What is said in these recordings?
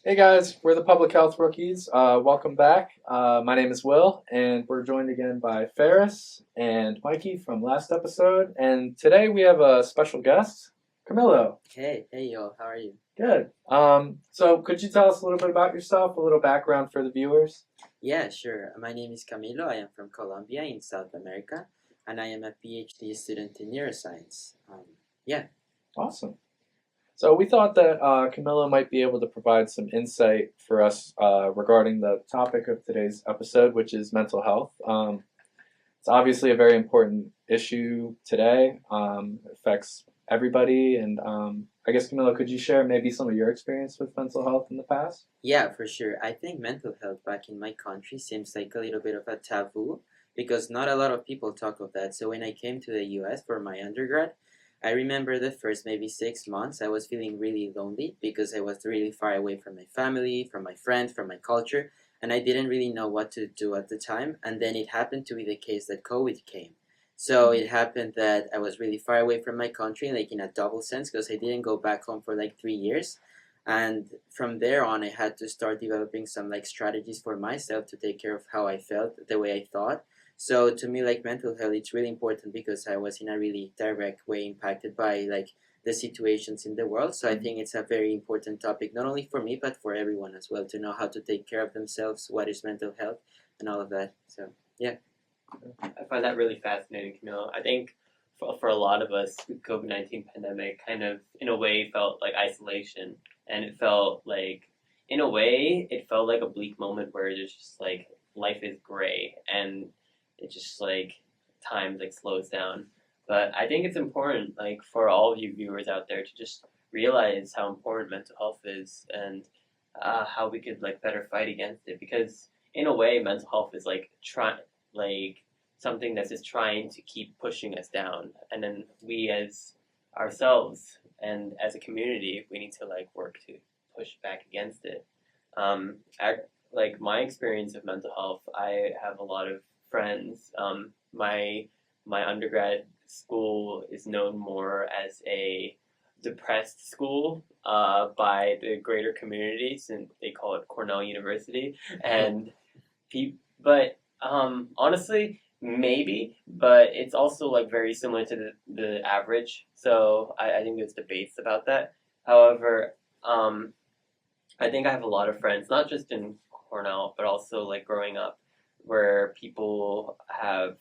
Hey guys, we're the Public Health Rookies. Welcome back. My name is Will, and we're joined again by Ferris and Mikey from last episode. And today we have a special guest, Camilo. Hey, y'all, how are you? Good. So could you tell us a little bit about yourself, a little background for the viewers? Yeah, sure. My name is Camilo. I am from Colombia in South America, and I am a PhD student in neuroscience. Yeah, Awesome. So we thought that Camilo might be able to provide some insight for us regarding the topic of today's episode, which is mental health. It's obviously a very important issue today. It affects everybody, and I guess Camilo, could you share maybe some of your experience with mental health in the past? yeah, for sure. I think mental health back in my country seems like a little bit of a taboo because not a lot of people talk of that. So when I came to the US for my undergrad, I remember the first maybe 6 months I was feeling really lonely because I was really far away from my family, from my friends, from my culture, and I didn't really know what to do at the time. And then it happened to be the case that COVID came. So it happened that I was really far away from my country, like in a double sense, because I didn't go back home for like 3 years. And from there on, I had to start developing some like strategies for myself to take care of how I felt, the way I thought. So to me, like mental health, it's really important because I was in a really direct way impacted by like the situations in the world. So I think it's a very important topic, not only for me but for everyone as well, to know how to take care of themselves, what is mental health, and all of that. So yeah. I find that really fascinating, Camilo. I think for a lot of us, the COVID-19 pandemic kind of, in a way, felt like isolation. And it felt like, in a way, it felt like a bleak moment where it's just like life is gray and it just like time like slows down. But I think it's important, like for all of you viewers out there, to just realize how important mental health is and how we could like better fight against it. Because in a way, mental health is like something that's just trying to keep pushing us down, and then we as ourselves and as a community, we need to like work to push back against it. I, like my experience of mental health, I have a lot of friends. My undergrad school is known more as a depressed school by the greater community, since they call it Cornell University, and but honestly, maybe, but it's also like very similar to the average. So I think there's debates about that. However, I think I have a lot of friends, not just in Cornell, but also like growing up, where people have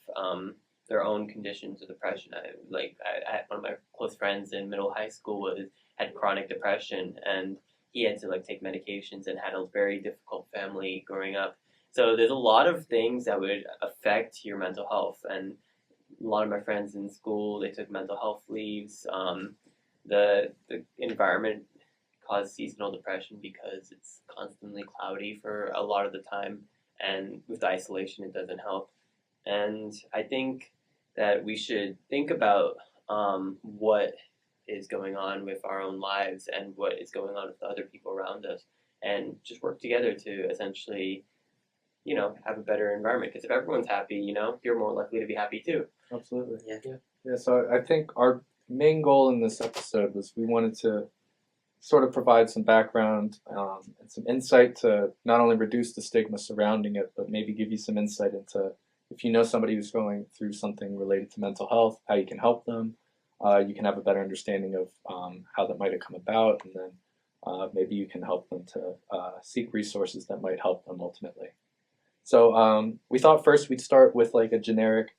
their own conditions of depression. I had one of my close friends in middle high school had chronic depression, and he had to like take medications and had a very difficult family growing up. So there's a lot of things that would affect your mental health, and a lot of my friends in school, they took mental health leaves. The environment caused seasonal depression because it's constantly cloudy for a lot of the time, and with the isolation, it doesn't help. And I think that we should think about what is going on with our own lives and what is going on with the other people around us, and just work together to essentially, have a better environment. Because if everyone's happy, you're more likely to be happy too. Absolutely. Yeah. Yeah, so I think our main goal in this episode was we wanted to sort of provide some background and some insight to not only reduce the stigma surrounding it, but maybe give you some insight into if you know somebody who's going through something related to mental health, how you can help them. You can have a better understanding of how that might have come about, and then maybe you can help them to seek resources that might help them ultimately. So we thought first we'd start with like a generic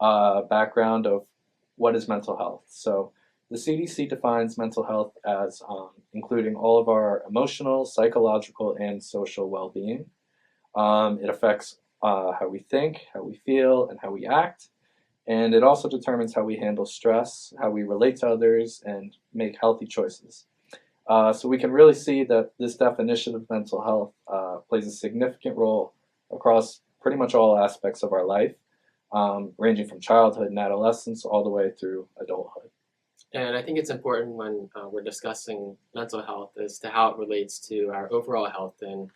background of what is mental health. So the CDC defines mental health as including all of our emotional, psychological, and social well-being. It affects how we think, how we feel, and how we act. And it also determines how we handle stress, how we relate to others, and make healthy choices. So we can really see that this definition of mental health plays a significant role across pretty much all aspects of our life, ranging from childhood and adolescence all the way through adulthood. And I think it's important when we're discussing mental health as to how it relates to our overall health and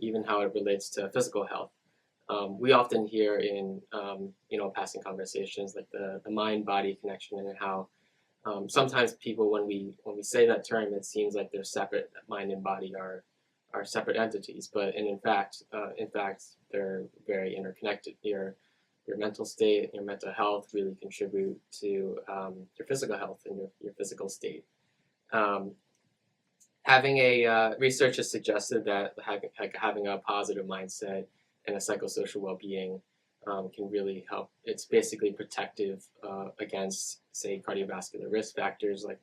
even how it relates to physical health. We often hear in passing conversations like the mind-body connection, and how sometimes people, when we say that term, it seems like they're separate. That mind and body are separate entities, but in fact, they're very interconnected. Your mental state, your mental health really contribute to your physical health and your physical state. Having a research has suggested that having a positive mindset and a psychosocial well-being can really help. It's basically protective against, say, cardiovascular risk factors like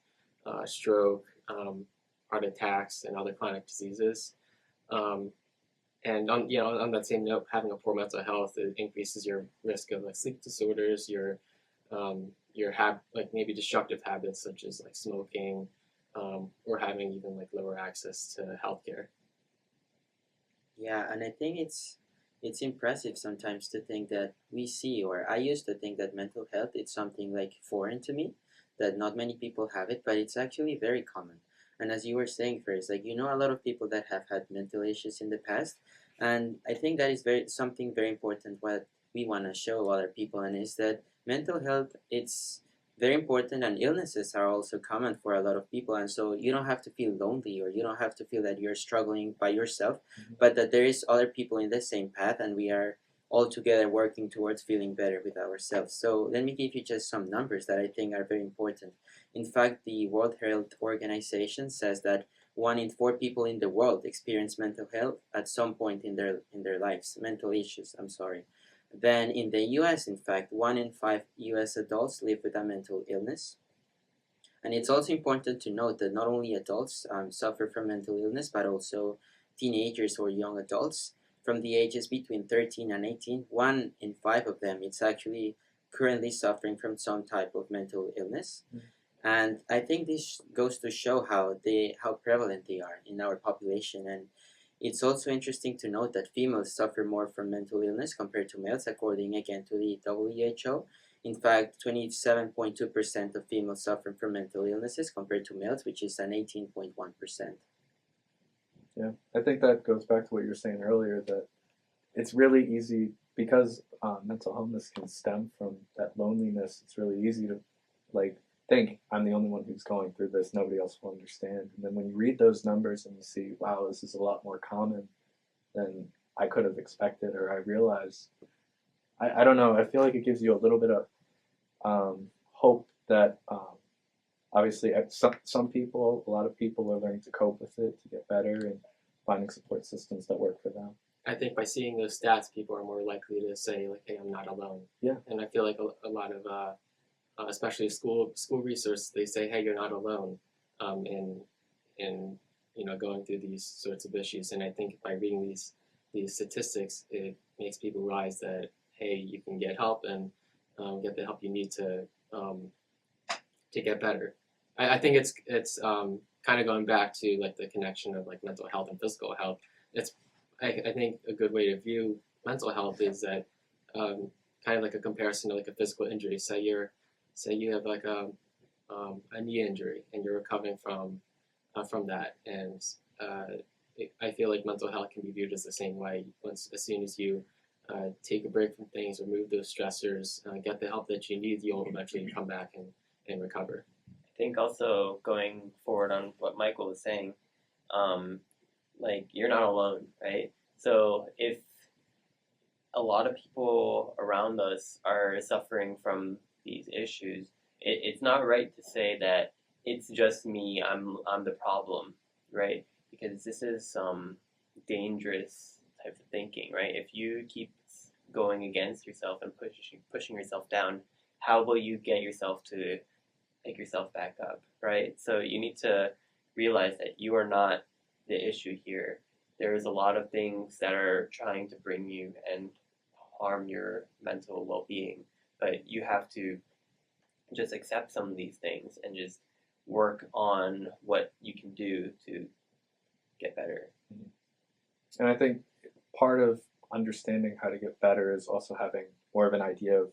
stroke, heart attacks, and other chronic diseases. And on that same note, having a poor mental health, it increases your risk of like sleep disorders, like maybe destructive habits such as like smoking, or having even like lower access to healthcare. Yeah, and I think it's impressive sometimes to think that we see, or I used to think that mental health is something like foreign to me, that not many people have it, but it's actually very common. And as you were saying first, like a lot of people that have had mental issues in the past, and I think that is something very important what we want to show other people, and is that mental health it's very important, and illnesses are also common for a lot of people, and so you don't have to feel lonely, or you don't have to feel that you're struggling by yourself, but that there is other people in the same path, and we are all together working towards feeling better with ourselves. So let me give you just some numbers that I think are very important. In fact, the World Health Organization says that 1 in 4 people in the world experience mental health at some point in their lives, mental issues, I'm sorry. Then in the US, in fact, 1 in 5 US adults live with a mental illness. And it's also important to note that not only adults suffer from mental illness, but also teenagers or young adults from the ages between 13 and 18. 1 in 5 of them, it's actually currently suffering from some type of mental illness. And I think this goes to show how prevalent they are in our population. And it's also interesting to note that females suffer more from mental illness compared to males, according again to the WHO. In fact, 27.2% of females suffer from mental illnesses compared to males, which is an 18.1%. Yeah, I think that goes back to what you were saying earlier, that it's really easy because mental illness can stem from that loneliness. It's really easy to like think I'm the only one who's going through this. Nobody else will understand. And then when you read those numbers and you see, wow, this is a lot more common than I could have expected or I realized. I don't know. I feel like it gives you a little bit of hope that obviously some people, a lot of people are learning to cope with it, to get better, and finding support systems that work for them. I think by seeing those stats, people are more likely to say, like, hey, I'm not alone. Yeah. And I feel like a lot of, especially school research, they say, hey, you're not alone in going through these sorts of issues. And I think by reading these statistics, it makes people realize that, hey, you can get help and get the help you need to get better. I think it's kind of going back to like the connection of like mental health and physical health. I think a good way to view mental health is that kind of like a comparison to like a physical injury. Say you have like a knee injury and you're recovering from that, and I feel like mental health can be viewed as the same way. As soon as you take a break from things, remove those stressors, get the help that you need, you'll eventually come back and recover. I think also going forward on what Michael was saying, like you're not alone, right? So if a lot of people around us are suffering from these issues, it's not right to say that it's just me, I'm the problem, right? Because this is some dangerous type of thinking, right? If you keep going against yourself and pushing yourself down, how will you get yourself to pick yourself back up, right? So you need to realize that you are not the issue here. There's a lot of things that are trying to bring you and harm your mental well-being, but you have to just accept some of these things and just work on what you can do to get better. And I think part of understanding how to get better is also having more of an idea of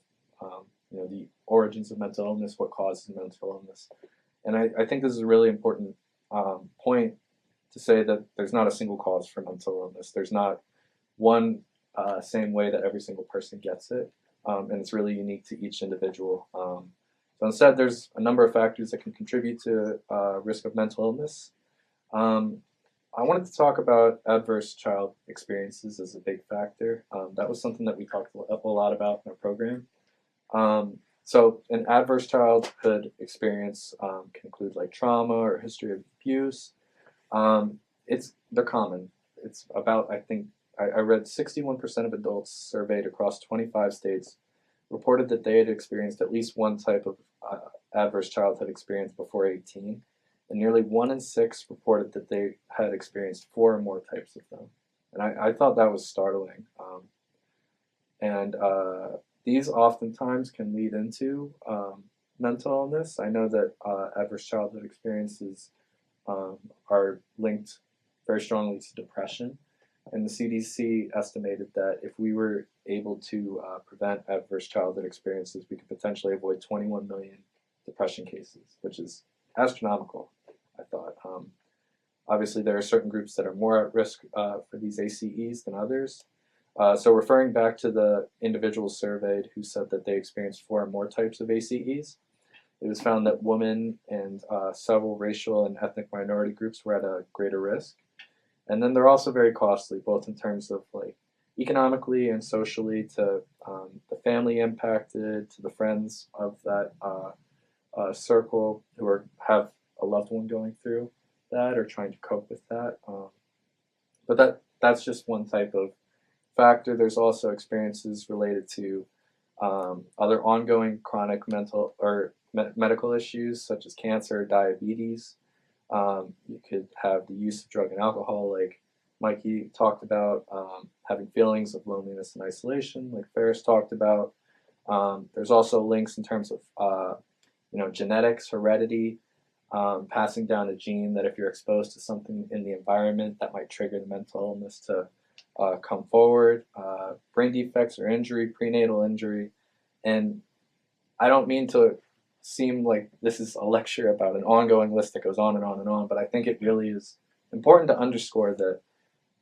the origins of mental illness, what causes mental illness. And I think this is a really important point to say that there's not a single cause for mental illness. There's not one same way that every single person gets it, and it's really unique to each individual. So instead, there's a number of factors that can contribute to risk of mental illness. I wanted to talk about adverse child experiences as a big factor. That was something that we talked a lot about in our program. So an adverse childhood experience can include like trauma or history of abuse. They're common. It's about, I think I read 61% of adults surveyed across 25 states reported that they had experienced at least one type of adverse childhood experience before 18, and nearly 1 in 6 reported that they had experienced 4 or more types of them. And I thought that was startling. And these oftentimes can lead into mental illness. I know that adverse childhood experiences are linked very strongly to depression. And the CDC estimated that if we were able to prevent adverse childhood experiences, we could potentially avoid 21 million depression cases, which is astronomical, I thought. Obviously, there are certain groups that are more at risk for these ACEs than others. So referring back to the individuals surveyed who said that they experienced 4 or more types of ACEs, it was found that women and several racial and ethnic minority groups were at a greater risk. And then they're also very costly, both in terms of like economically and socially to the family impacted, to the friends of that circle who have a loved one going through that or trying to cope with that. But that's just one type of factor. There's also experiences related to other ongoing chronic mental or medical issues such as cancer, diabetes. You could have the use of drug and alcohol, like Mikey talked about, having feelings of loneliness and isolation, like Ferris talked about. There's also links in terms of genetics, heredity, passing down a gene that if you're exposed to something in the environment that might trigger the mental illness to come forward, brain defects or injury, prenatal injury. And I don't mean to seem like this is a lecture about an ongoing list that goes on and on and on, but I think it really is important to underscore that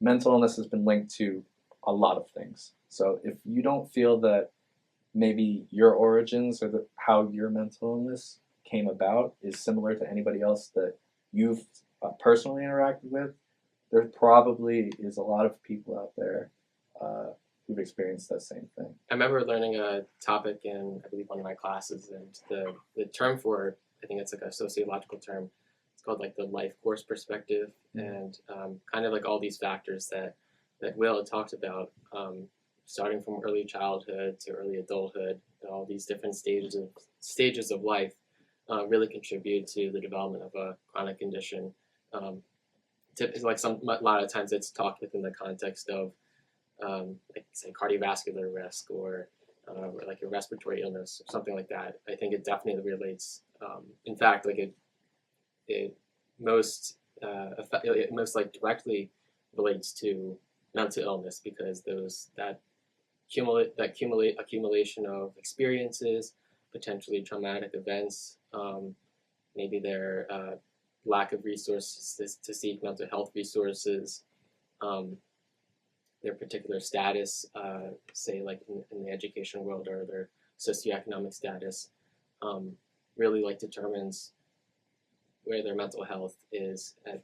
mental illness has been linked to a lot of things. So if you don't feel that maybe your origins or how your mental illness came about is similar to anybody else that you've personally interacted with, there probably is a lot of people out there who've experienced that same thing. I remember learning a topic in, I believe, one of my classes, and the term for it, I think it's like a sociological term. It's called like the life course perspective, and kind of like all these factors that Will had talked about, starting from early childhood to early adulthood, and all these different stages of life really contribute to the development of a chronic condition. Like a lot of times it's talked within the context of like say cardiovascular risk or like a respiratory illness or something like that. I think it definitely relates. In fact, like it most like directly relates to mental illness because that accumulation of experiences, potentially traumatic events, maybe their lack of resources to seek mental health resources, their particular status, say like in the education world, or their socioeconomic status, really like determines where their mental health is at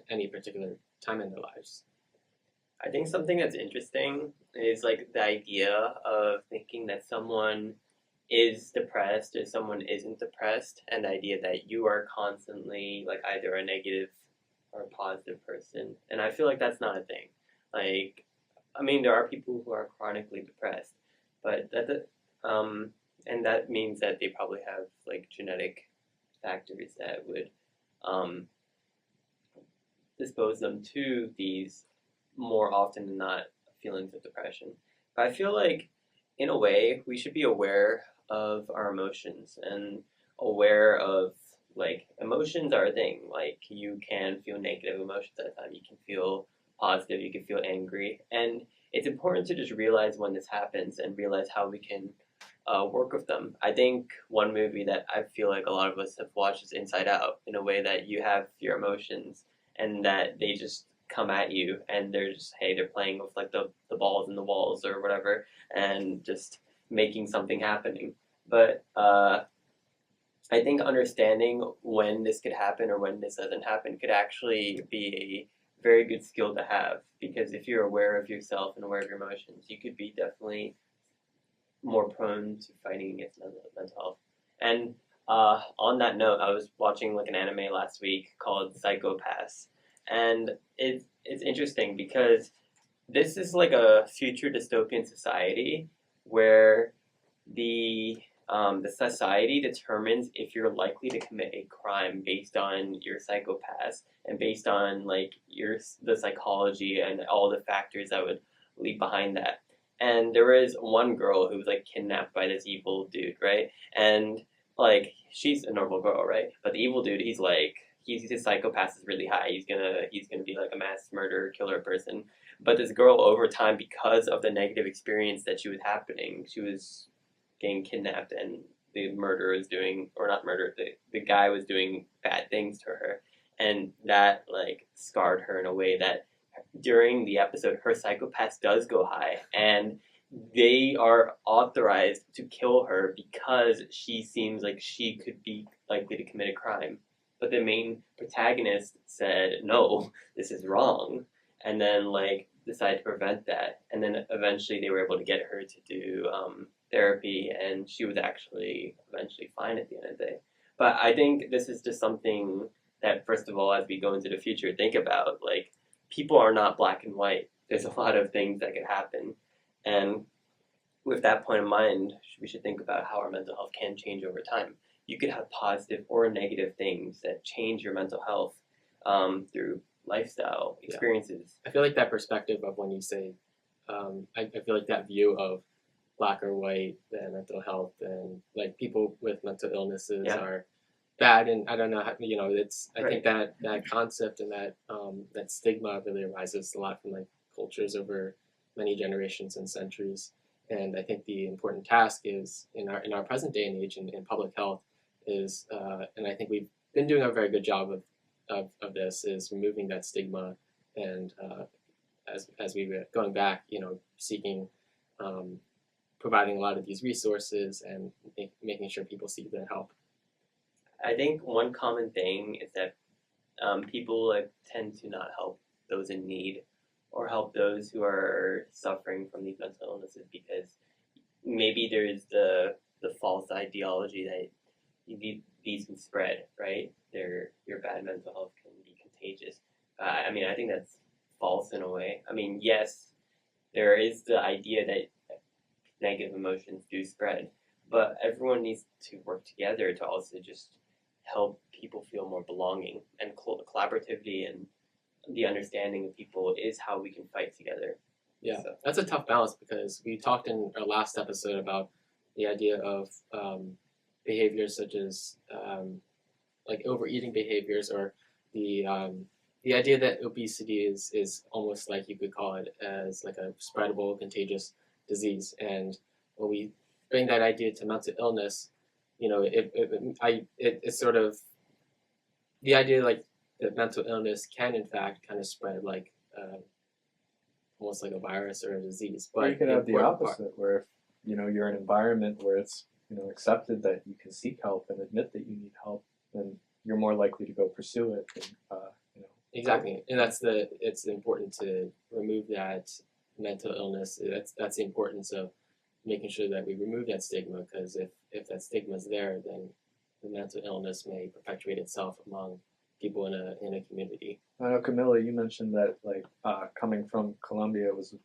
any particular time in their lives. I think something that's interesting is like the idea of thinking that someone is depressed or someone isn't depressed, and the idea that you are constantly like either a negative or a positive person. And I feel like that's not a thing. Like, I mean, there are people who are chronically depressed, but and that means that they probably have like genetic factors that would dispose them to these more often than not feelings of depression. But I feel like in a way we should be aware of our emotions and aware of like emotions are a thing. Like you can feel negative emotions at a time, you can feel positive, you can feel angry, and it's important to just realize when this happens and realize how we can work with them. I think one movie that I feel like a lot of us have watched is Inside Out, in a way that you have your emotions and that they just come at you and they're just, hey, they're playing with like the balls in the walls or whatever and just making something happening. But I think understanding when this could happen or when this doesn't happen could actually be a very good skill to have, because if you're aware of yourself and aware of your emotions, you could be definitely more prone to fighting against mental health. And on that note, I was watching like an anime last week called Psychopaths, and it's interesting because this is like a future dystopian society where the society determines if you're likely to commit a crime based on your psychopaths and based on like the psychology and all the factors that would lead behind that. And there was one girl who was like kidnapped by this evil dude, right? And like she's a normal girl, right? But the evil dude, he's like his psychopath is really high. He's gonna be like a mass murderer, killer person. But this girl, over time, because of the negative experience that she was happening, she was getting kidnapped, and the murderer is doing, or not murder, the guy was doing bad things to her, and that like scarred her in a way that during the episode her psychopath does go high, and they are authorized to kill her because she seems like she could be likely to commit a crime. But the main protagonist said, no, this is wrong, and then like decided to prevent that, and then eventually they were able to get her to do therapy, and she was actually eventually fine at the end of the day. But I think this is just something that, first of all, as we go into the future, think about, like, people are not black and white. There's a lot of things that could happen, and with that point in mind, we should think about how our mental health can change over time. You could have positive or negative things that change your mental health through lifestyle experiences. I feel like that perspective of when you say, I feel like that view of black or white and mental health, and like people with mental illnesses are bad, and I don't know how, it's I think that concept and that stigma really arises a lot from like cultures over many generations and centuries. And I think the important task is in our present day and age in public health is, and I think we've been doing a very good job of this, is removing that stigma, and as we were going back, seeking, providing a lot of these resources and making sure people seek their help. I think one common thing is that people tend to not help those in need or help those who are suffering from these mental illnesses, because maybe there's the false ideology that these can spread, right? Your bad mental health can be contagious. I think that's false in a way. Yes, there is the idea that negative emotions do spread, but everyone needs to work together to also just help people feel more belonging, and collaborativity and the understanding of people is how we can fight together. Yeah, so that's a tough balance, because we talked in our last episode about the idea of behaviors such as like overeating behaviors, or the idea that obesity is almost like you could call it as like a spreadable, contagious disease. And when we bring that idea to mental illness, it's sort of the idea like that mental illness can in fact kind of spread like almost like a virus or a disease. But or you can have the opposite, where if you're in an environment where it's accepted that you can seek help and admit that you need help, then you're more likely to go pursue it. And, exactly, and it's important to remove that mental illness. That's the importance of making sure that we remove that stigma, because if that stigma is there, then the mental illness may perpetuate itself among people in a community. I know, Camilo, you mentioned that coming from Colombia was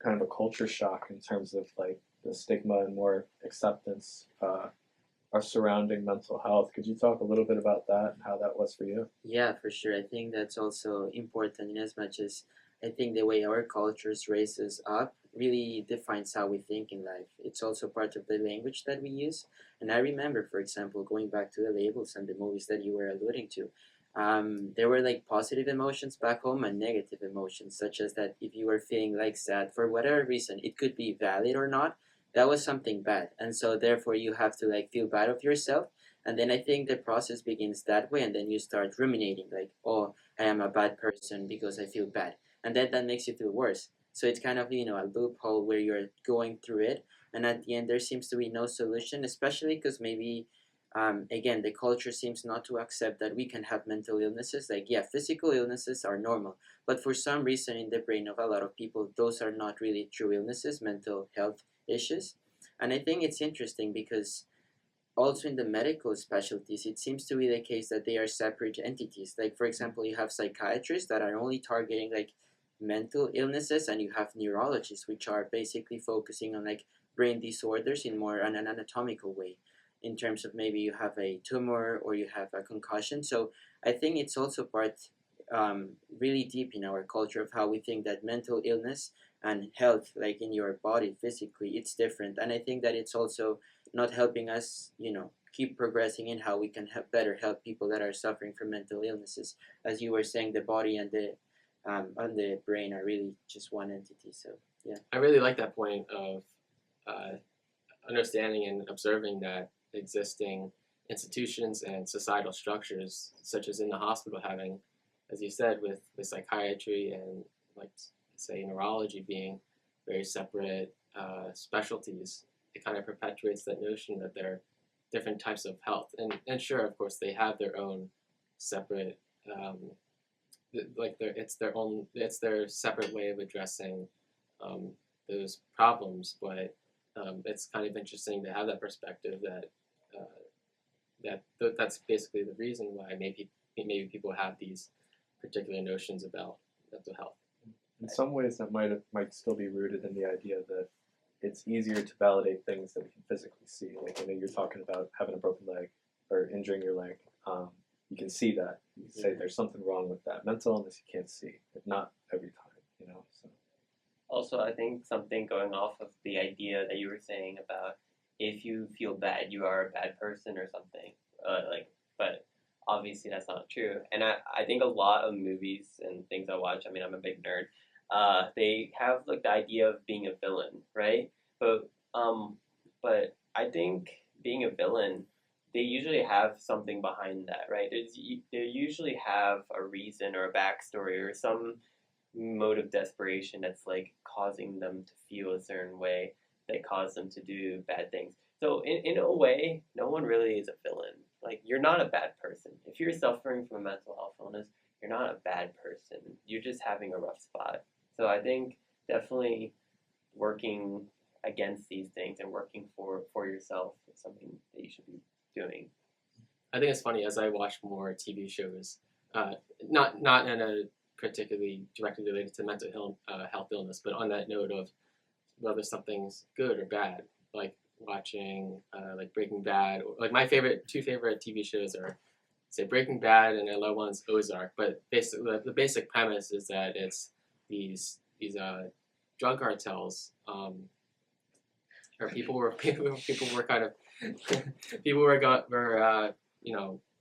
kind of a culture shock in terms of like the stigma and more acceptance are surrounding mental health. Could you talk a little bit about that and how that was for you? Yeah, for sure. I think that's also important, in as much as I think the way our cultures raise us up really defines how we think in life. It's also part of the language that we use. And I remember, for example, going back to the labels and the movies that you were alluding to, there were like positive emotions back home and negative emotions, such as that if you were feeling like sad for whatever reason, it could be valid or not, that was something bad. And so therefore you have to like feel bad of yourself. And then I think the process begins that way, and then you start ruminating like, oh, I am a bad person because I feel bad. And then that makes you feel worse. So it's kind of, a loophole where you're going through it, and at the end there seems to be no solution, especially because maybe again, the culture seems not to accept that we can have mental illnesses. Like, yeah, physical illnesses are normal, but for some reason in the brain of a lot of people, those are not really true illnesses, mental health issues. And I think it's interesting because also in the medical specialties, it seems to be the case that they are separate entities. Like, for example, you have psychiatrists that are only targeting like mental illnesses, and you have neurologists, which are basically focusing on like brain disorders in more an anatomical way, in terms of maybe you have a tumor or you have a concussion. So I think it's also part really deep in our culture of how we think that mental illness and health, like in your body physically, it's different. And I think that it's also not helping us, keep progressing in how we can better help people that are suffering from mental illnesses. As you were saying, the body and the brain are really just one entity. So yeah. I really like that point of understanding and observing that existing institutions and societal structures, such as in the hospital, having, as you said, with psychiatry and like say neurology being very separate specialties, it kind of perpetuates that notion that there are different types of health, and sure, of course, they have their own separate, it's their separate way of addressing those problems, but it's kind of interesting to have that perspective that's basically the reason why maybe people have these particular notions about mental health. In some ways, that might still be rooted in the idea that it's easier to validate things that we can physically see. Like, you're talking about having a broken leg or injuring your leg. You can see that. You can say there's something wrong with that. Mental illness you can't see, but not every time, So. Also, I think something going off of the idea that you were saying about if you feel bad, you are a bad person or something. But obviously that's not true. And I think a lot of movies and things I watch, I mean, I'm a big nerd, they have like the idea of being a villain, right? But I think being a villain, they usually have something behind that, right? They usually have a reason or a backstory or some mode of desperation that's like causing them to feel a certain way that caused them to do bad things. So in a way, no one really is a villain. Like, you're not a bad person. If you're suffering from a mental health illness, you're not a bad person. You're just having a rough spot. So I think definitely working against these things and working for yourself is something that you should be doing. I think it's funny, as I watch more TV shows, not in a particularly directly related to mental health illness, but on that note of whether something's good or bad, like watching like Breaking Bad, or like my two favorite TV shows are, say, Breaking Bad, and I love one's Ozark. But basically, the basic premise is that it's these drug cartels, or people were kind of people were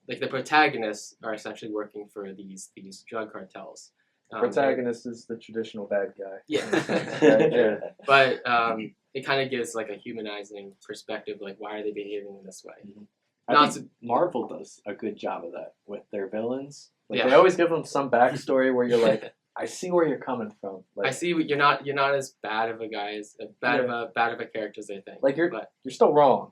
like the protagonists are essentially working for these drug cartels. Protagonist is the traditional bad guy. Yeah. Yeah. But it kind of gives like a humanizing perspective, like why are they behaving in this way? Mm-hmm. I think Marvel does a good job of that with their villains. Like, they always give them some backstory where you're like, I see where you're coming from. Like, I see you're not as bad of a guy as bad of a character as they think. Like, you're still wrong.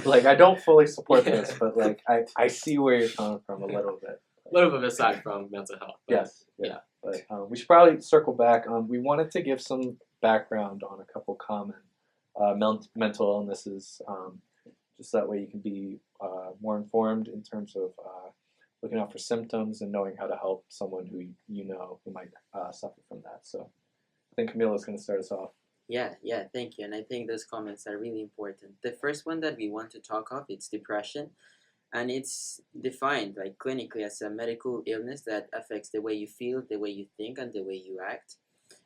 Like, I don't fully support this, but like I see where you're coming from a little bit. A little bit aside from mental health. But, yes. Yeah. But we should probably circle back. We wanted to give some background on a couple common mental illnesses, just that way you can be more informed in terms of looking out for symptoms and knowing how to help someone who who might suffer from that. So I think Camilo is going to start us off. Yeah, thank you. And I think those comments are really important. The first one that we want to talk of, it's depression. And it's defined like clinically as a medical illness that affects the way you feel, the way you think, and the way you act.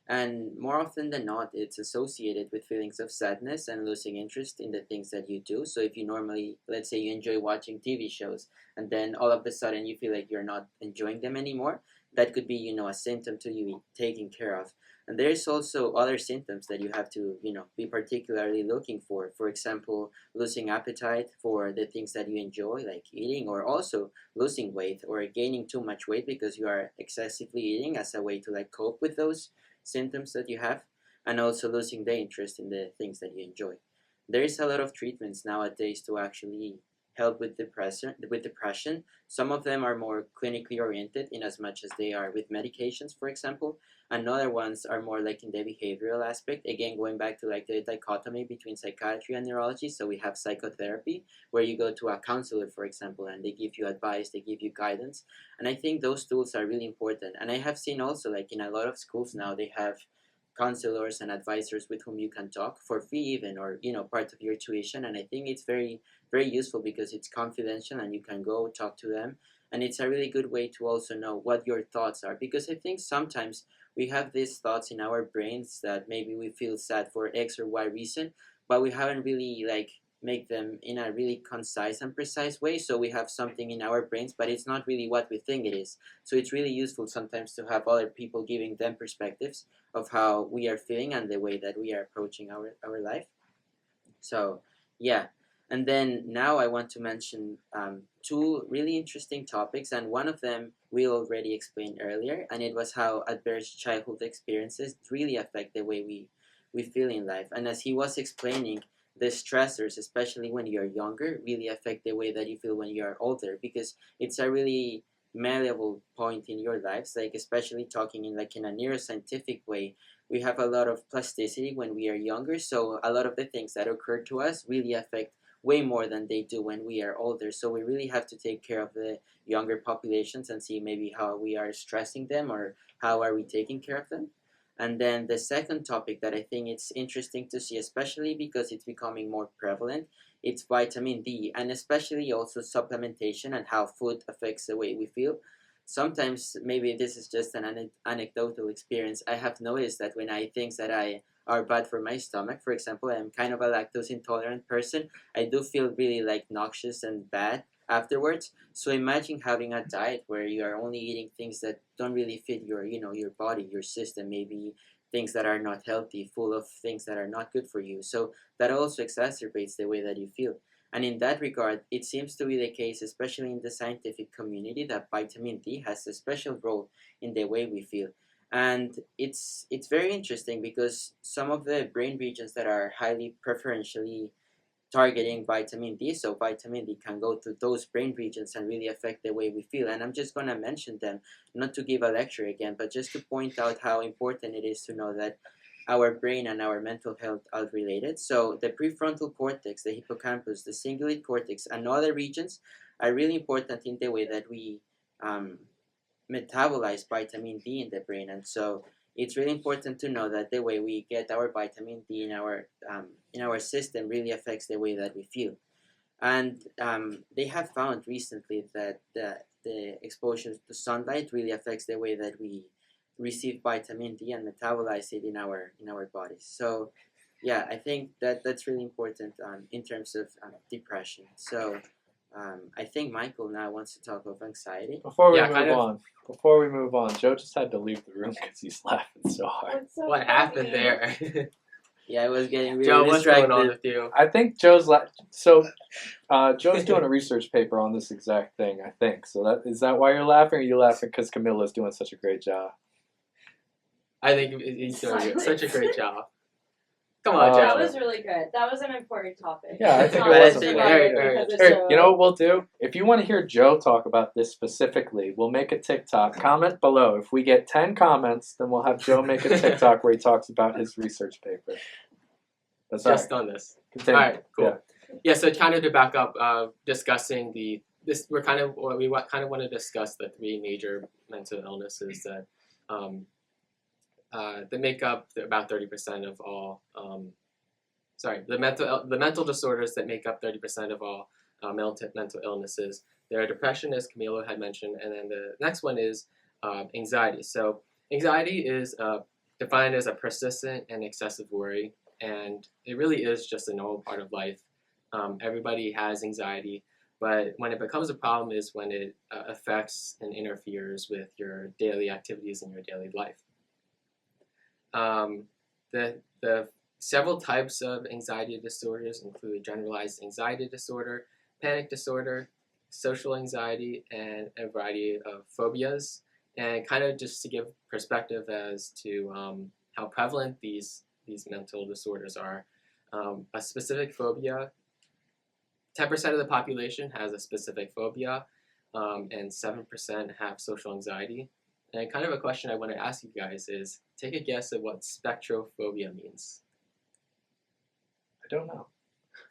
And more often than not, it's associated with feelings of sadness and losing interest in the things that you do. So if you normally, let's say you enjoy watching TV shows, and then all of a sudden you feel like you're not enjoying them anymore, that could be, a symptom to you taking care of. And there's also other symptoms that you have to, be particularly looking for. For example, losing appetite for the things that you enjoy, like eating, or also losing weight or gaining too much weight because you are excessively eating as a way to like cope with those symptoms that you have, and also losing the interest in the things that you enjoy. There is a lot of treatments nowadays to actually help with depression. Some of them are more clinically oriented in as much as they are with medications, for example, and other ones are more like in the behavioral aspect, again going back to like the dichotomy between psychiatry and neurology. So we have psychotherapy, where you go to a counselor, for example, and they give you advice, they give you guidance, and I think those tools are really important. And I have seen also like in a lot of schools now they have counselors and advisors with whom you can talk for free even, or part of your tuition. And I think it's very very useful because it's confidential and you can go talk to them, and it's a really good way to also know what your thoughts are, because I think sometimes we have these thoughts in our brains that maybe we feel sad for X or Y reason, but we haven't really like make them in a really concise and precise way. So we have something in our brains, but it's not really what we think it is. So it's really useful sometimes to have other people giving them perspectives of how we are feeling and the way that we are approaching our life. So yeah, and then now I want to mention two really interesting topics, and one of them we already explained earlier, and it was how adverse childhood experiences really affect the way we feel in life. And as he was explaining, the stressors, especially when you're younger, really affect the way that you feel when you're older, because it's a really malleable point in your lives, like especially talking in a neuroscientific way. We have a lot of plasticity when we are younger, so a lot of the things that occur to us really affect way more than they do when we are older. So we really have to take care of the younger populations and see maybe how we are stressing them or how are we taking care of them. And then the second topic that I think it's interesting to see, especially because it's becoming more prevalent, it's vitamin D, and especially also supplementation and how food affects the way we feel. Sometimes maybe this is just an anecdotal experience. I have noticed that when I eat things that I are bad for my stomach, for example, I'm kind of a lactose intolerant person, I do feel really like noxious and bad afterwards. So imagine having a diet where you are only eating things that don't really fit your body, your system, maybe things that are not healthy, full of things that are not good for you. So that also exacerbates the way that you feel. And in that regard, it seems to be the case, especially in the scientific community, that vitamin D has a special role in the way we feel. And it's very interesting because some of the brain regions that are highly preferentially targeting vitamin D. So vitamin D can go to those brain regions and really affect the way we feel. And I'm just going to mention them, not to give a lecture again, but just to point out how important it is to know that our brain and our mental health are related. So the prefrontal cortex, the hippocampus, the cingulate cortex, and other regions are really important in the way that we um, metabolize vitamin D in the brain. And so it's really important to know that the way we get our vitamin D in our system really affects the way that we feel. And they have found recently that the exposure to sunlight really affects the way that we receive vitamin D and metabolize it in our bodies. So yeah, I think that that's really important in terms of depression. So I think Michael now wants to talk of anxiety. Before we Yeah, move kind of. on, before we move on, Joe just had to leave the room because he's laughing so hard. That's so What happened funny. there? Yeah, I was getting really Joe, what's distracted. going on with you? I think Joe's Joe's doing a research paper on this exact thing. I think so. Is that why you're laughing? Or are you laughing because Camilo's doing such a great job? I think he's doing Silence. such a great job. Come on, Joe. That was really good. That was an important topic. Yeah, I It's think not it was just important. regarded Very, because it's Hey, so- you know what we'll do? If you want to hear Joe talk about this specifically, we'll make a TikTok. Comment below. If we get 10 comments, then we'll have Joe make a TikTok where he talks about his research paper. That's Just all on this. right. Continue. All right, cool. Yeah, so kind of to back up, discussing we kind of want to discuss the three major mental illnesses that make up about 30% of all. The mental disorders that make up 30% of all mental illnesses. There are depression, as Camilo had mentioned, and then the next one is anxiety. So anxiety is defined as a persistent and excessive worry, and it really is just a normal part of life. Everybody has anxiety, but when it becomes a problem is when it affects and interferes with your daily activities in your daily life. The several types of anxiety disorders include generalized anxiety disorder, panic disorder, social anxiety, and a variety of phobias. And kind of just to give perspective as to how prevalent these mental disorders are. A specific phobia 10% of the population has a specific phobia, and 7% have social anxiety. And kind of a question I want to ask you guys is, take a guess at what spectrophobia means. I don't know.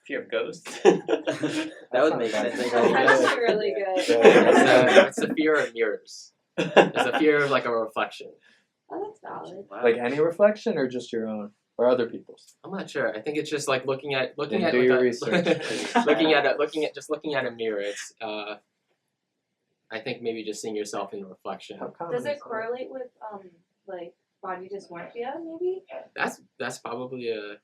Fear of ghosts. That would make sense. That's actually really good. It's a fear of mirrors. It's a fear of like a reflection. Oh, that's valid. Wow. Like any reflection or just your own or other people's? I'm not sure. I think it's just like looking at Do like your a- research. looking at a mirror. It's I think maybe just seeing yourself in a reflection. How common Does is it that? correlate with like body dysmorphia maybe? That's probably a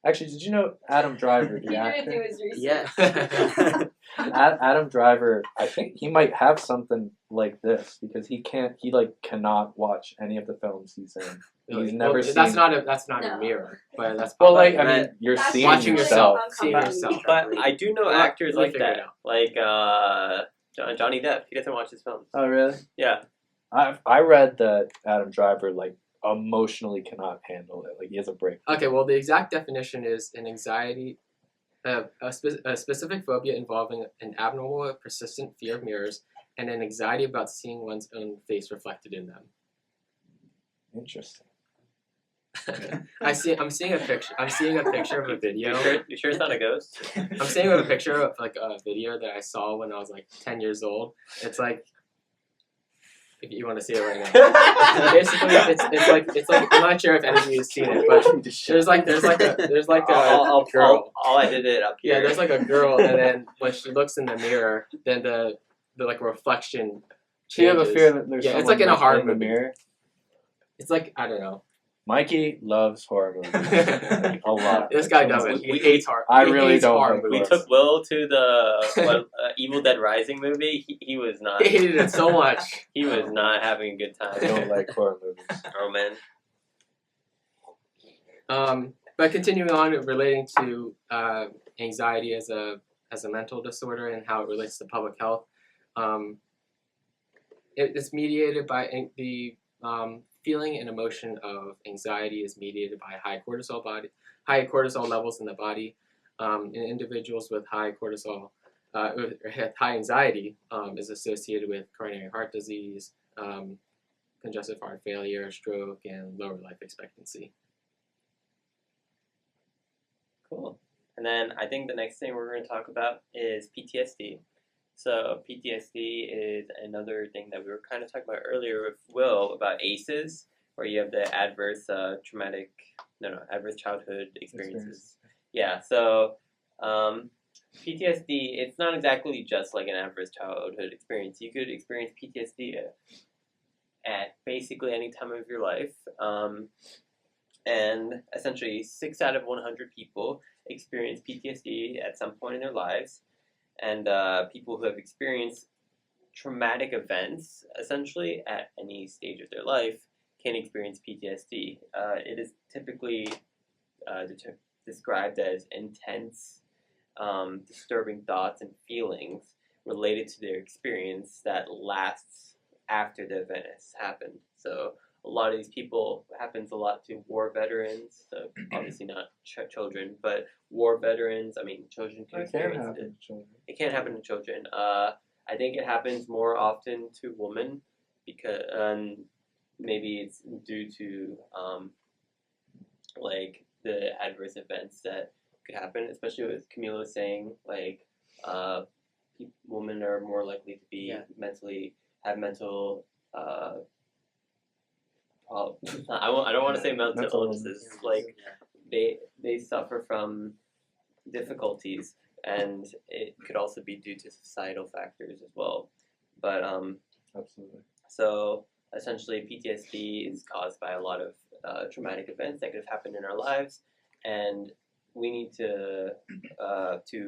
Actually, did you know Adam Driver, He the didn't do actor? his research. Yeah. Adam Driver, I think he might have something like this because he cannot watch any of the films he's in. He's never seen. That's not a No. mirror, but that's Well, probably, like I mean, you're That's seeing watching yourself. seeing yourself. But I do know Well, actors we'll like figure it that. out. Like Johnny Depp. He doesn't watch his films. Oh, really? Yeah. I read that Adam Driver like emotionally cannot handle it. Like he has a break. Okay, well, the exact definition is an anxiety, a specific phobia involving an abnormal or persistent fear of mirrors and an anxiety about seeing one's own face reflected in them. Interesting. I'm seeing a picture. I'm seeing a picture of a video. You sure it's not a ghost? I'm seeing a picture of like a video that I saw when I was like 10 years old. It's like, if you want to see it right now. Basically, it's like I'm not sure if any of you have seen it, but there's like a girl. I'll edit it up here. Yeah, there's like a girl, and then when she looks in the mirror, then the like reflection Do you have a changes. fear that there's Yeah, it's someone like in a horror in the movie. mirror? It's like I don't know. Mikey loves horror movies a lot. This guy doesn't. He We- hates horror. I he really hates don't horror like We movies. took Will to the Evil Dead Rising movie. He was not. He hated it so much. He was not having a good I time. don't like horror movies. Oh man. But continuing on, relating to anxiety as a mental disorder and how it relates to public health, it's mediated by the feeling and emotion of anxiety is mediated by high cortisol levels in the body. In individuals with high cortisol, with high anxiety, is associated with coronary heart disease, congestive heart failure, stroke, and lower life expectancy. Cool. And then I think the next thing we're going to talk about is PTSD. So PTSD is another thing that we were kind of talking about earlier with Will about ACEs, where you have the adverse adverse childhood experiences. Yeah. So PTSD, it's not exactly just like an adverse childhood experience. You could experience PTSD at basically any time of your life. And essentially 6 out of 100 people experience PTSD at some point in their lives. And people who have experienced traumatic events, essentially, at any stage of their life, can experience PTSD. It is typically described as intense, disturbing thoughts and feelings related to their experience that lasts after the event has happened. So a lot of these people, happens a lot to war veterans, so obviously not children, but war veterans. I mean, children can It can experience happen it. to children. It can happen to children. I think it happens more often to women because maybe it's due to like the adverse events that could happen, especially with Camilo saying like women are more likely to be have mental. I don't want to say mental illnesses. Like they suffer from difficulties, and it could also be due to societal factors as well. But Absolutely. so essentially, PTSD is caused by a lot of traumatic events that could have happened in our lives, and we need to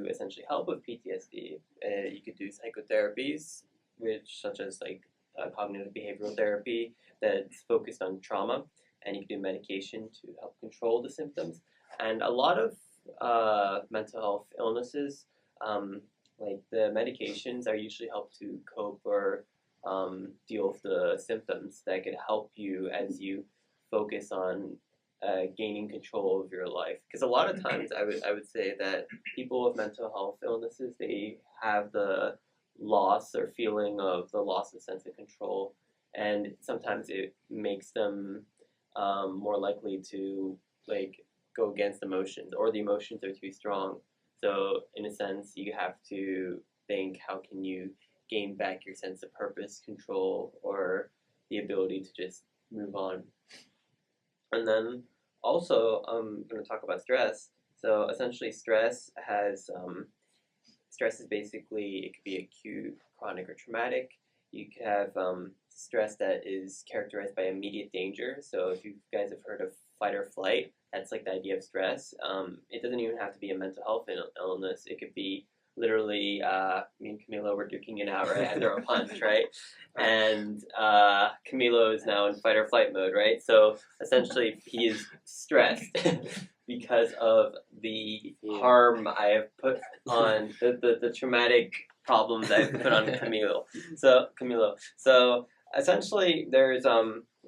essentially help with PTSD. You could do psychotherapies, such as like cognitive behavioral therapy that's focused on trauma, and you can do medication to help control the symptoms. And a lot of mental health illnesses, like the medications are usually help to cope or deal with the symptoms that could help you as you focus on gaining control of your life. Because a lot of times I would say that people with mental health illnesses, they have the loss or feeling of the loss of sense of control, and sometimes it makes them more likely to like go against emotions, or the emotions are too strong. So in a sense, you have to think, how can you gain back your sense of purpose, control, or the ability to just move on. And then also, I'm going to talk about stress. So essentially, stress is basically, it could be acute, chronic, or traumatic. You could have stress that is characterized by immediate danger. So if you guys have heard of fight or flight, that's like the idea of stress. It doesn't even have to be a mental health illness. It could be literally, me and Camilo were duking it out, right? I throw a punch, right? And Camilo is now in fight or flight mode, right? So essentially, he is stressed because of the harm I have put on the traumatic problems I've put on Camilo. So essentially, there's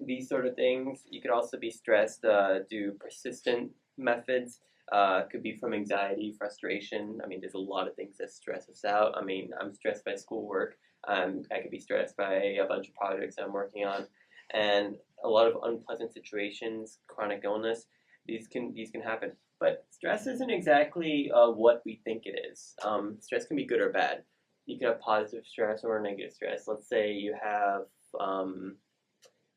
these sort of things. You could also be stressed due persistent methods. Could be from anxiety, frustration. I mean, there's a lot of things that stress us out. I mean, I'm stressed by schoolwork. I could be stressed by a bunch of projects I'm working on, and a lot of unpleasant situations, chronic illness. These can happen. But stress isn't exactly what we think it is. Stress can be good or bad. You can have positive stress or negative stress. Let's say you have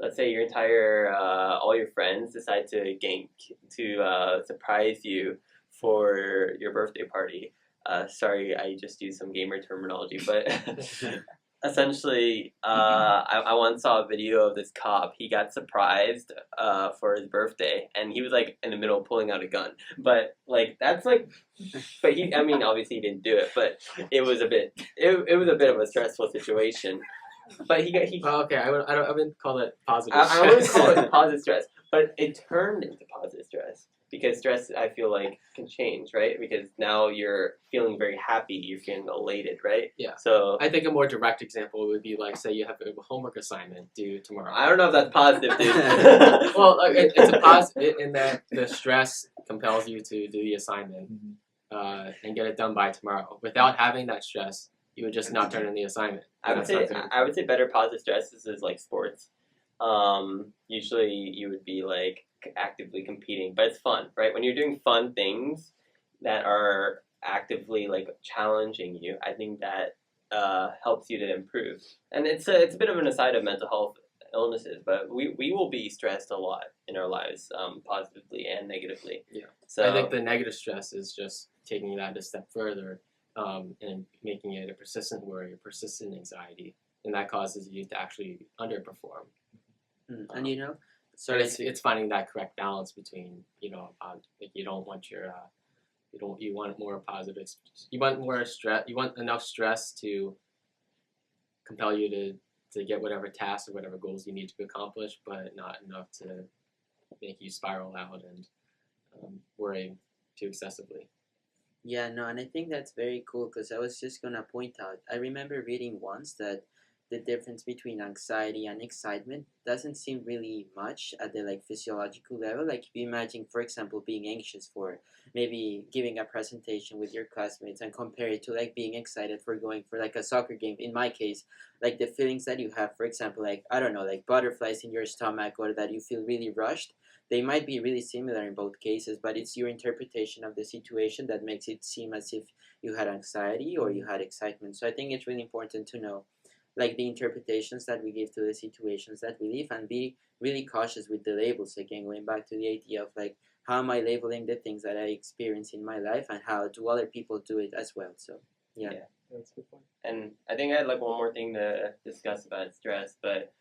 let's say your entire all your friends decide to surprise you for your birthday party. Sorry, I just used some gamer terminology, but essentially, I once saw a video of this cop. He got surprised for his birthday, and he was like in the middle of pulling out a gun. But like that's like, but I mean, obviously he didn't do it, but it was a bit of a stressful situation. But he Oh, okay, I wouldn't call it positive. I wouldn't call it positive stress, but it turned into positive stress, because stress, I feel like, can change, right? Because now you're feeling very happy, you're feeling elated, right? Yeah. So I think a more direct example would be like, say you have a homework assignment due tomorrow. I don't know if that's positive, dude. Well, like, it's a positive in that the stress compels you to do the assignment and get it done by tomorrow. Without having that stress, you would just not turn in the assignment. I would say better positive stresses is like sports. Usually you would be like actively competing, but it's fun, right? When you're doing fun things that are actively like challenging you, I think that helps you to improve. And it's a bit of an aside of mental health illnesses, but we will be stressed a lot in our lives, positively and negatively. Yeah. So I think the negative stress is just taking that a step further and making it a persistent worry, a persistent anxiety, and that causes you to actually underperform. And you know, So it's finding that correct balance between like you don't want your you want more positive, you want more stress, you want enough stress to compel you to get whatever tasks or whatever goals you need to accomplish, but not enough to make you spiral out and worry too excessively. yeah, no, and I think that's very cool because I was just gonna point out. I remember reading once that the difference between anxiety and excitement doesn't seem really much at the like physiological level. Like if you imagine, for example, being anxious for maybe giving a presentation with your classmates and compare it to like being excited for going for like a soccer game. In my case, like the feelings that you have, for example, like I don't know, like butterflies in your stomach or that you feel really rushed. They might be really similar in both cases, but it's your interpretation of the situation that makes it seem as if you had anxiety or you had excitement. So I think it's really important to know like the interpretations that we give to the situations that we live and be really cautious with the labels. Again, going back to the idea of like how am I labeling the things that I experience in my life and how do other people do it as well. So yeah. That's a good point. And I think I had like one more thing to discuss about stress, but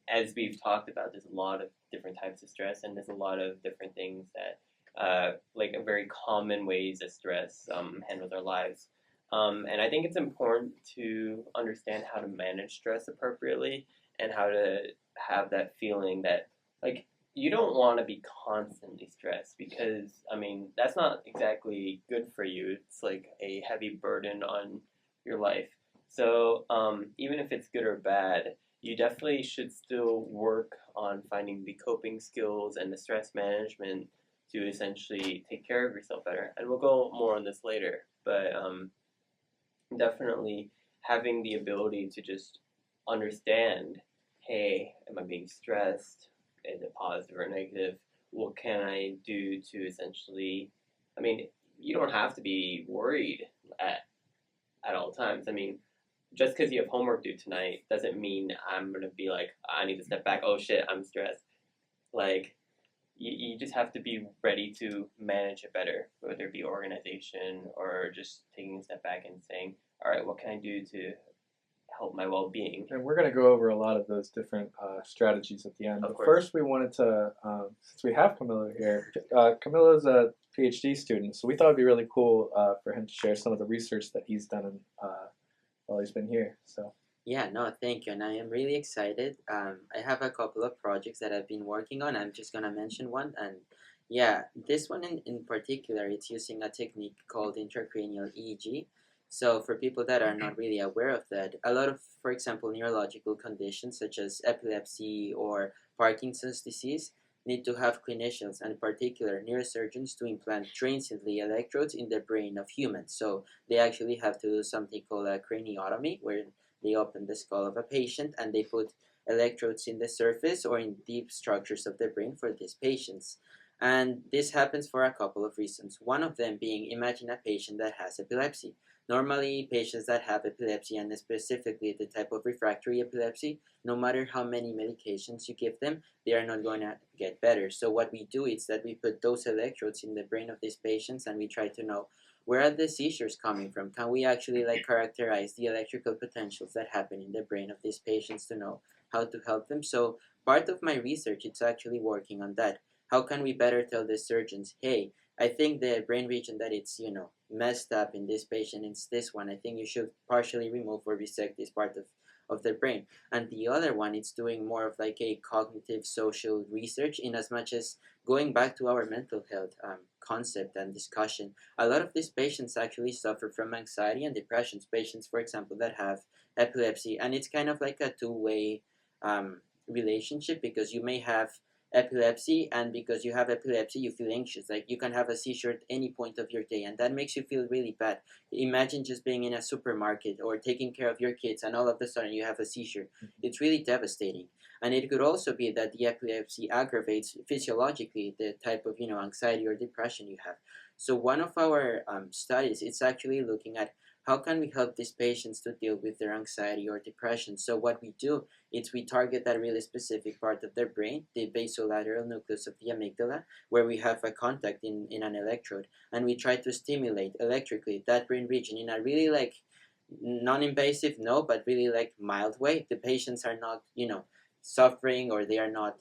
as we've talked about, there's a lot of different types of stress, and there's a lot of different things that like very common ways that stress handles our lives. And I think it's important to understand how to manage stress appropriately and how to have that feeling that like you don't want to be constantly stressed, because I mean that's not exactly good for you. It's like a heavy burden on your life. So even if it's good or bad, you definitely should still work on finding the coping skills and the stress management to essentially take care of yourself better. And we'll go more on this later, but definitely having the ability to just understand, hey, am I being stressed? Is it positive or negative? What can I do to essentially, I mean, you don't have to be worried at all times. I mean, just because you have homework due tonight doesn't mean I'm gonna be like, I need to step back. Oh shit, I'm stressed. Like, you just have to be ready to manage it better, whether it be organization or just taking a step back and saying, all right, what can I do to help my well-being? And we're going to go over a lot of those different strategies at the end. Of But course. first, we wanted to, since we have Camilo here, Camilo's a PhD student, so we thought it'd be really cool for him to share some of the research that he's done while he's been here. So. Yeah, no, thank you. And I am really excited. I have a couple of projects that I've been working on. I'm just going to mention one. And yeah, this one in particular, it's using a technique called intracranial EEG. So for people that are not really aware of that, a lot of, for example, neurological conditions such as epilepsy or Parkinson's disease need to have clinicians, and in particular neurosurgeons, to implant transiently electrodes in the brain of humans. So they actually have to do something called a craniotomy, where they open the skull of a patient and they put electrodes in the surface or in deep structures of the brain for these patients. And this happens for a couple of reasons. One of them being, imagine a patient that has epilepsy. Normally, patients that have epilepsy, and specifically the type of refractory epilepsy, no matter how many medications you give them, they are not going to get better. So what we do is that we put those electrodes in the brain of these patients and we try to know, where are the seizures coming from? Can we actually characterize the electrical potentials that happen in the brain of these patients to know how to help them? So part of my research, it's actually working on that. How can we better tell the surgeons, hey, I think the brain region that it's, messed up in this patient is this one. I think you should partially remove or resect this part of the brain. And the other one, it's doing more of like a cognitive social research, in as much as going back to our mental health concept and discussion. A lot of these patients actually suffer from anxiety and depression. Patients, for example, that have epilepsy, and it's kind of like a two-way relationship, because you may have epilepsy, and because you have epilepsy you feel anxious, like you can have a seizure at any point of your day, and that makes you feel really bad. Imagine just being in a supermarket or taking care of your kids and all of a sudden you have a seizure. It's really devastating. And it could also be that the epilepsy aggravates physiologically the type of anxiety or depression you have. So one of our studies, it's actually looking at how can we help these patients to deal with their anxiety or depression. So what we do is we target that really specific part of their brain, the basolateral nucleus of the amygdala, where we have a contact in an electrode, and we try to stimulate electrically that brain region in a really non-invasive, no, but really mild way. The patients are not, suffering, or they are not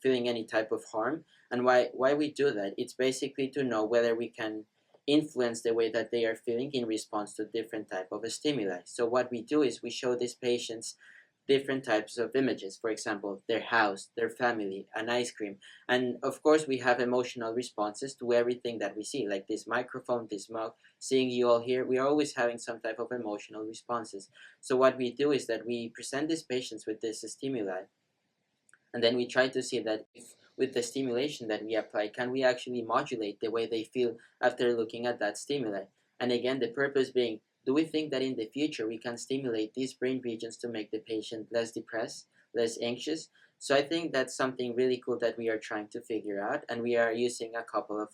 feeling any type of harm. And why we do that? It's basically to know whether we can influence the way that they are feeling in response to different type of stimuli. So what we do is we show these patients different types of images. For example, their house, their family, an ice cream. And of course, we have emotional responses to everything that we see, like this microphone, this mug, seeing you all here. We are always having some type of emotional responses. So what we do is that we present these patients with this stimuli, and then we try to see that if, with the stimulation that we apply, can we actually modulate the way they feel after looking at that stimuli? And again, the purpose being, do we think that in the future we can stimulate these brain regions to make the patient less depressed, less anxious? So I think that's something really cool that we are trying to figure out, and we are using a couple of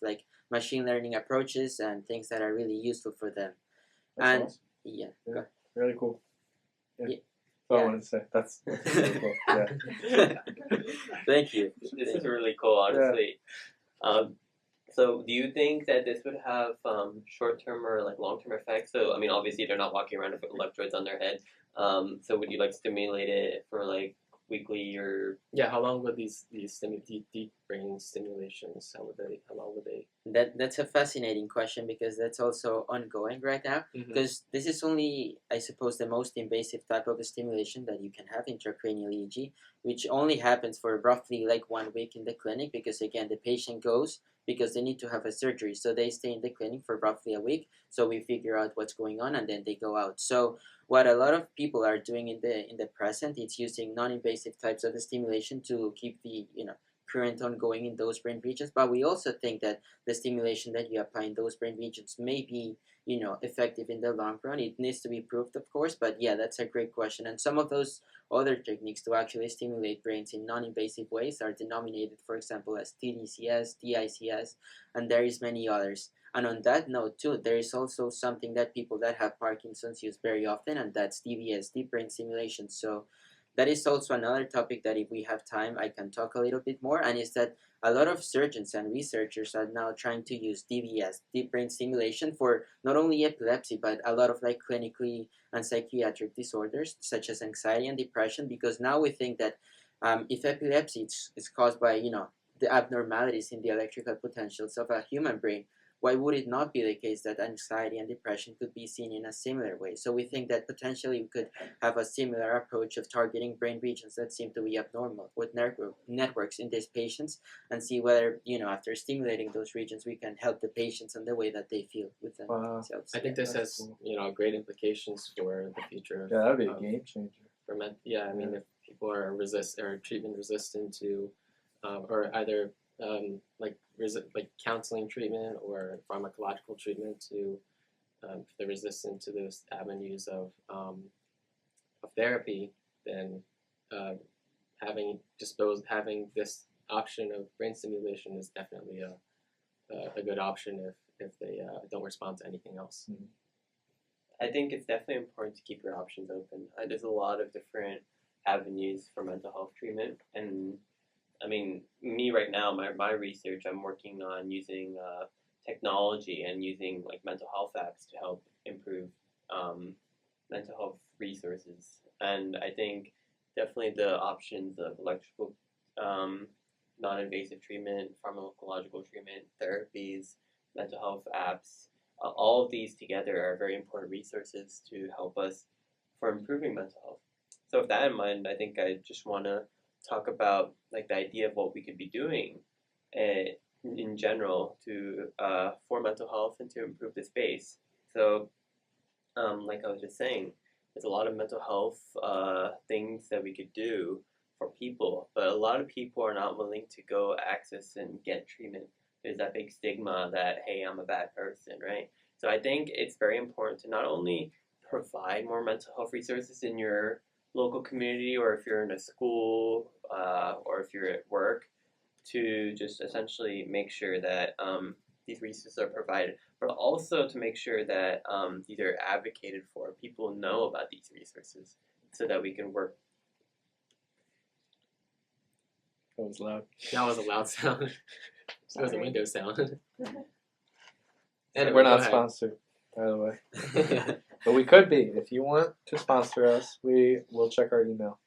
machine learning approaches and things that are really useful for them. That's And awesome. yeah, Yeah. Really cool. Yeah. Yeah. That's all I Yeah. wanted to say. That's really cool. Yeah. Thank you. This is really cool, honestly. So do you think that this would have short-term or long-term effects? So I mean, obviously they're not walking around with electrodes on their head. So would you stimulate it for weekly or? Yeah, how long would these deep brain stimulations? How long would they? That's a fascinating question, because that's also ongoing right now. Because this is only, I suppose, the most invasive type of stimulation that you can have, intracranial EEG, which only happens for roughly 1 week in the clinic, because again, the patient goes, because they need to have a surgery. So they stay in the clinic for roughly a week. So we figure out what's going on, and then they go out. So what a lot of people are doing in the present, it's using non-invasive types of stimulation to keep the current ongoing in those brain regions. But we also think that the stimulation that you apply in those brain regions may be effective in the long run. It needs to be proved, of course, but yeah, that's a great question. And some of those other techniques to actually stimulate brains in non-invasive ways are denominated, for example, as TDCS, DICS, and there is many others. And on that note too, there is also something that people that have Parkinson's use very often, and that's DBS, deep brain stimulation. So that is also another topic that if we have time, I can talk a little bit more, and is that a lot of surgeons and researchers are now trying to use DBS, deep brain stimulation, for not only epilepsy, but a lot of like clinically and psychiatric disorders, such as anxiety and depression, because now we think that if epilepsy is caused by, the abnormalities in the electrical potentials of a human brain, why would it not be the case that anxiety and depression could be seen in a similar way? So we think that potentially we could have a similar approach of targeting brain regions that seem to be abnormal with networks in these patients, and see whether, after stimulating those regions, we can help the patients in the way that they feel with themselves. I think this That's has cool. great implications for the future. Yeah, that'd be a of- game changer. For I mean, if people are treatment resistant to, or either like counseling treatment or pharmacological treatment to, if they're resistant to those avenues of therapy, then having this option of brain stimulation is definitely a good option if they don't respond to anything else. I think it's definitely important to keep your options open. There's a lot of different avenues for mental health treatment, and I mean, me right now, my research, I'm working on using technology and using like mental health apps to help improve mental health resources. And I think definitely the options of electrical, non-invasive treatment, pharmacological treatment, therapies, mental health apps, all of these together are very important resources to help us for improving mental health. So with that in mind, I think I just want to talk about like the idea of what we could be doing in general to for mental health and to improve the space. So like I was just saying, there's a lot of mental health things that we could do for people, but a lot of people are not willing to go access and get treatment. There's that big stigma that, hey, I'm a bad person, right? So I think it's very important to not only provide more mental health resources in your local community, or if you're in a school, or if you're at work, to just essentially make sure that these resources are provided, but also to make sure that these are advocated for. People know about these resources so that we can work. That was loud. That was a loud sound. That was a Sorry. window sound. We're go not ahead. sponsored, by the way. But we could be. If you want to sponsor us, we will check our email.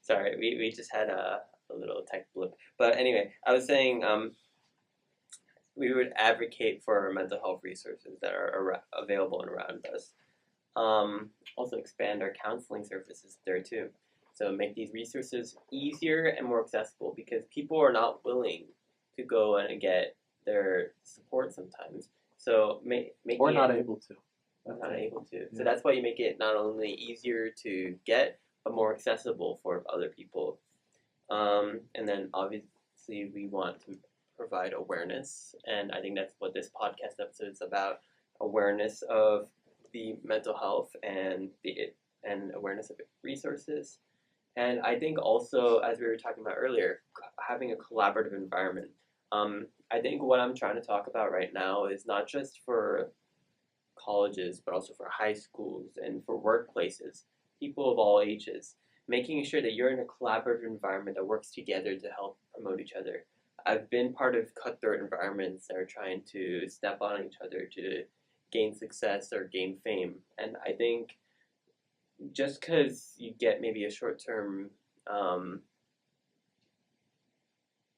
Sorry, we just had a little tech blip. But anyway, I was saying we would advocate for mental health resources that are available and around us. Also expand our counseling services there too. So make these resources easier and more accessible, because people are not willing to go and get their support sometimes. So make Or not able to. not able to. So Yeah. that's why you make it not only easier to get, but more accessible for other people. And then obviously we want to provide awareness, and I think that's what this podcast episode is about: awareness of the mental health and awareness of resources. And I think also, as we were talking about earlier, having a collaborative environment. I think what I'm trying to talk about right now is not just for colleges, but also for high schools and for workplaces, people of all ages, making sure that you're in a collaborative environment that works together to help promote each other. I've been part of cutthroat environments that are trying to step on each other to gain success or gain fame. And I think just because you get maybe a short-term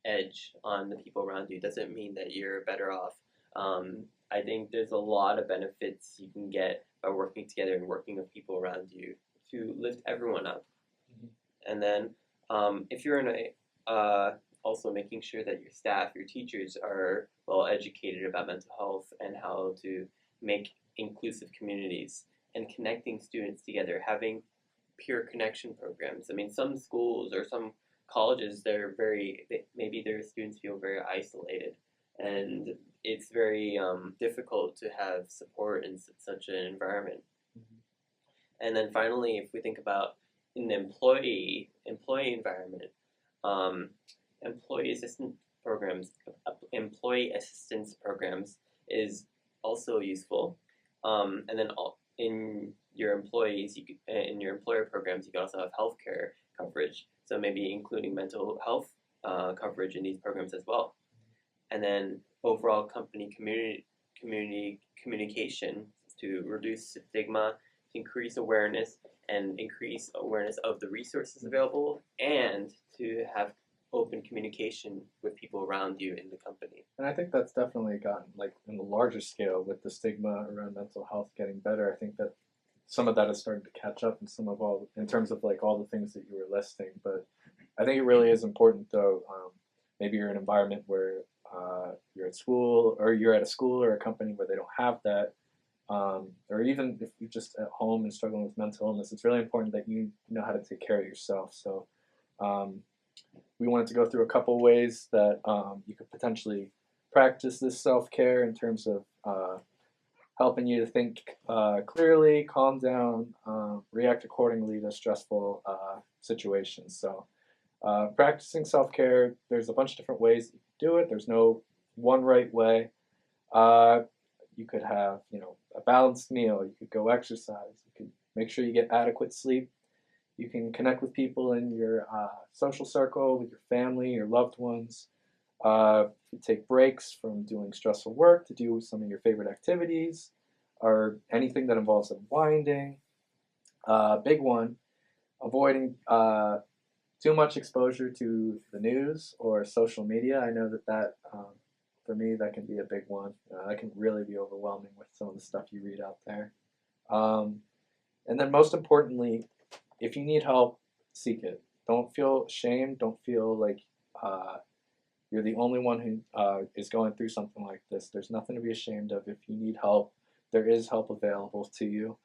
edge on the people around you doesn't mean that you're better off. I think there's a lot of benefits you can get by working together and working with people around you to lift everyone up. And then if you're in a also making sure that your staff, your teachers are well educated about mental health and how to make inclusive communities and connecting students together, having peer connection programs. I mean, some schools or some colleges, maybe their students feel very isolated, and it's very difficult to have support in such an environment. And then finally, if we think about in the employee environment, employee assistance programs is also useful. And then in your employer programs, you can also have healthcare coverage. So maybe including mental health coverage in these programs as well. And then overall company communication to reduce stigma, to increase awareness of the resources available, and to have open communication with people around you in the company. And I think that's definitely gotten, like, in the larger scale with the stigma around mental health getting better. I think that some of that is starting to catch up in terms of like all the things that you were listing. But I think it really is important, though. Maybe you're in an environment where you're at school, or you're at a school or a company where they don't have that. Or even if you're just at home and struggling with mental illness, it's really important that you know how to take care of yourself. So we wanted to go through a couple ways that you could potentially practice this self-care in terms of helping you to think clearly, calm down, react accordingly to stressful situations. So practicing self-care, there's a bunch of different ways that you can do it. There's no one right way. You could have, a balanced meal. You could go exercise. You could make sure you get adequate sleep. You can connect with people in your social circle, with your family, your loved ones. You take breaks from doing stressful work to do some of your favorite activities, or anything that involves unwinding. Big one, avoiding too much exposure to the news or social media. I know that for me, that can be a big one. That can really be overwhelming with some of the stuff you read out there. And then most importantly, if you need help, seek it. Don't feel ashamed. Don't feel like you're the only one who is going through something like this. There's nothing to be ashamed of. If you need help, there is help available to you.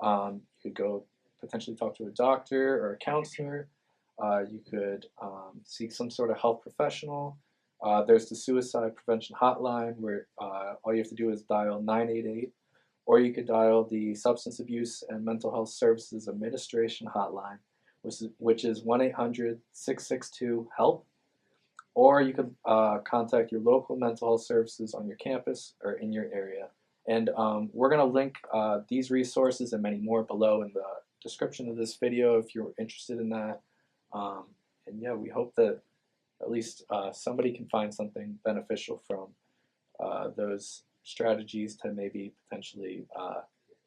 You could go potentially talk to a doctor or a counselor. You could seek some sort of health professional. There's the suicide prevention hotline where all you have to do is dial 988, or you could dial the Substance Abuse and Mental Health Services Administration hotline, which is 1-800-662-HELP, or you could contact your local mental health services on your campus or in your area. And we're going to link these resources and many more below in the description of this video if you're interested in that. And yeah, we hope that at least somebody can find something beneficial from those strategies to maybe potentially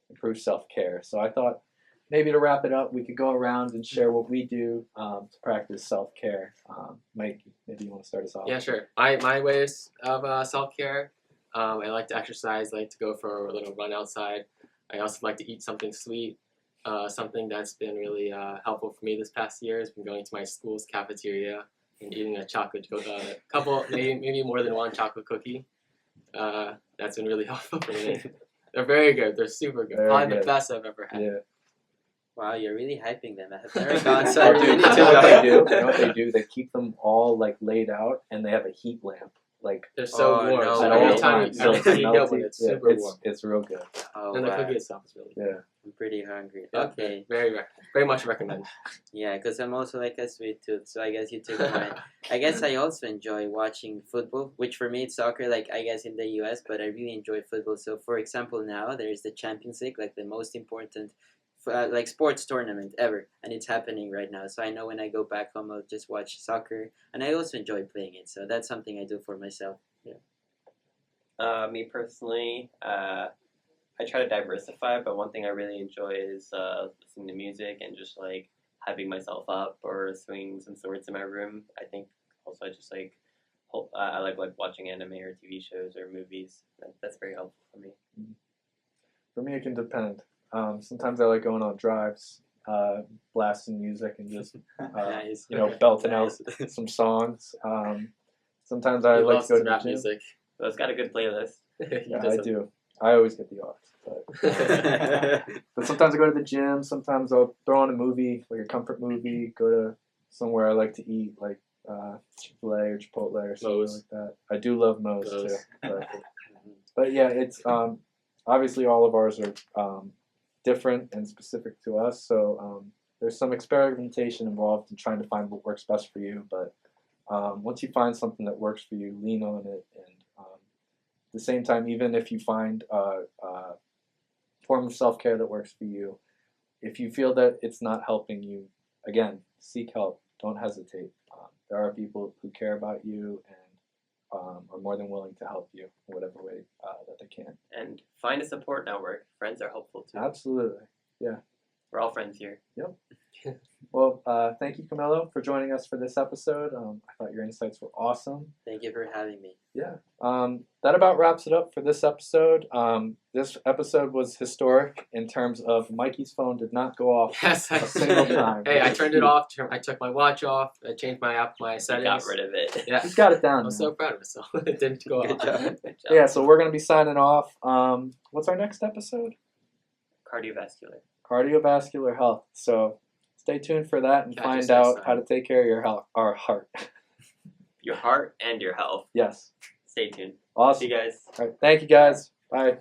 improve self-care. So I thought maybe to wrap it up, we could go around and share what we do to practice self-care. Mike, maybe you want to start us off? Yeah, sure. My ways of self-care, I like to exercise, I like to go for a little run outside. I also like to eat something sweet. Something that's been really helpful for me this past year has been going to my school's cafeteria and eating a couple, maybe more than one chocolate cookie. That's been really helpful for me. They're very good. They're super good. Probably the best I've ever had. Yeah. Wow, you're really hyping them. I have never gone, so Oh, I dude, really you know need to what they go. do? You know what they do? They keep them all like laid out, and they have a heat lamp. Like They're so Oh, warm. no So way. every time So you it's eat it, melty. it's Yeah, super warm. it's real good. Oh, And the wow. cookie itself is really good. Yeah. I'm pretty hungry. Yeah, Okay. very much recommend. Yeah, because I'm also like a sweet tooth, so I guess you took mine. I guess I also enjoy watching football, which for me it's soccer, like I guess in the US, but I really enjoy football. So for example, now there's the Champions League, like the most important like sports tournament ever, and it's happening right now. So I know when I go back home, I'll just watch soccer, and I also enjoy playing it. So that's something I do for myself. Me personally, I try to diversify, but one thing I really enjoy is listening to music and just like hyping myself up or swinging some swords in my room. I think also I just like I like watching anime or TV shows or movies. That's very helpful for me. For me, it can depend. Sometimes I like going on drives. blasting music and just Nice. belting out Nice. some songs. Sometimes I He like loves to go to rap the gym. music. Well, it's got a good playlist. He Yeah, I doesn't. do. I always get the off. But sometimes I go to the gym. Sometimes I'll throw on a movie, like a comfort movie. Go to somewhere I like to eat, like Chick-fil-A or Chipotle or something Moe's. like that. I do love Moe's Moe's. too. But yeah, it's obviously all of ours are different and specific to us. So there's some experimentation involved in trying to find what works best for you. But once you find something that works for you, lean on it. And at the same time, even if you find a form of self-care that works for you, if you feel that it's not helping you, again, seek help. Don't hesitate. There are people who care about you and are more than willing to help you in whatever way that they can. And find a support network. Friends are helpful too. Absolutely. We're all friends here. Well, thank you, Camilo, for joining us for this episode. I thought your insights were awesome. Thank you for having me. Yeah. That about wraps it up for this episode. This episode was historic in terms of Mikey's phone did not go off Yes. a single time. Hey, I turned it off. I took my watch off. I changed my I settings. got rid of it. Yeah. He's got it down. I'm now. so proud of myself. It didn't go Good off. job. Good job. Yeah, so we're going to be signing off. What's our next episode? Cardiovascular. Cardiovascular health. So stay tuned for that and Catch us find next out time. how to take care of your health, our heart. Your heart and your health. Yes. Stay tuned. See Awesome. you guys. All right. Thank you, guys. Bye.